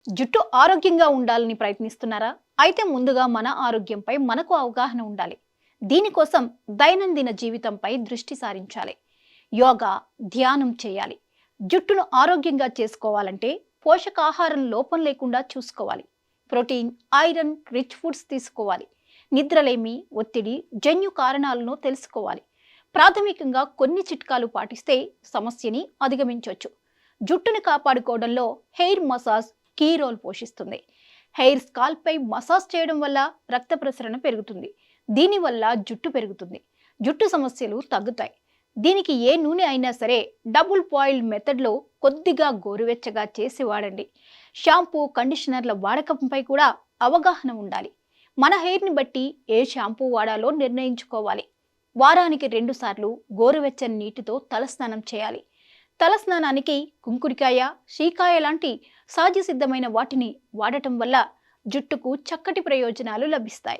జుట్టు ఆరోగ్యంగా ఉండాలని ప్రయత్నిస్తున్నారా? అయితే ముందుగా మన ఆరోగ్యంపై మనకు అవగాహన ఉండాలి. దీనికోసం దైనందిన జీవితంపై దృష్టి సారించాలి. యోగా, ధ్యానం చేయాలి. జుట్టును ఆరోగ్యంగా చేసుకోవాలంటే పోషకాహారం లోపం లేకుండా చూసుకోవాలి. ప్రోటీన్, ఐరన్ రిచ్ ఫుడ్స్ తీసుకోవాలి. నిద్రలేమి, ఒత్తిడి, జన్యు కారణాలను తెలుసుకోవాలి. ప్రాథమికంగా కొన్ని చిట్కాలు పాటిస్తే సమస్యని అధిగమించవచ్చు. జుట్టును కాపాడుకోవడంలో హెయిర్ మసాజ్ కీ రోల్ పోషిస్తుంది. హెయిర్ స్కాల్ప్ పై మసాజ్ చేయడం వల్ల రక్త ప్రసరణ పెరుగుతుంది. దీనివల్ల జుట్టు పెరుగుతుంది. జుట్టు సమస్యలు తగ్గుతాయి. దీనికి ఏ నూనె అయినా సరే డబుల్ బాయిల్డ్ మెథడ్లో కొద్దిగా గోరువెచ్చగా చేసి వాడండి. షాంపూ, కండిషనర్ల వాడకంపై కూడా అవగాహన ఉండాలి. మన హెయిర్ని బట్టి ఏ షాంపూ వాడాలో నిర్ణయించుకోవాలి. వారానికి 2 సార్లు గోరువెచ్చని నీటితో తలస్నానం చేయాలి. తలస్నానానికి కుంకుడికాయ, షీకాయ లాంటి సహజ సిద్ధమైన వాటిని వాడటం వల్ల జుట్టుకు చక్కటి ప్రయోజనాలు లభిస్తాయి.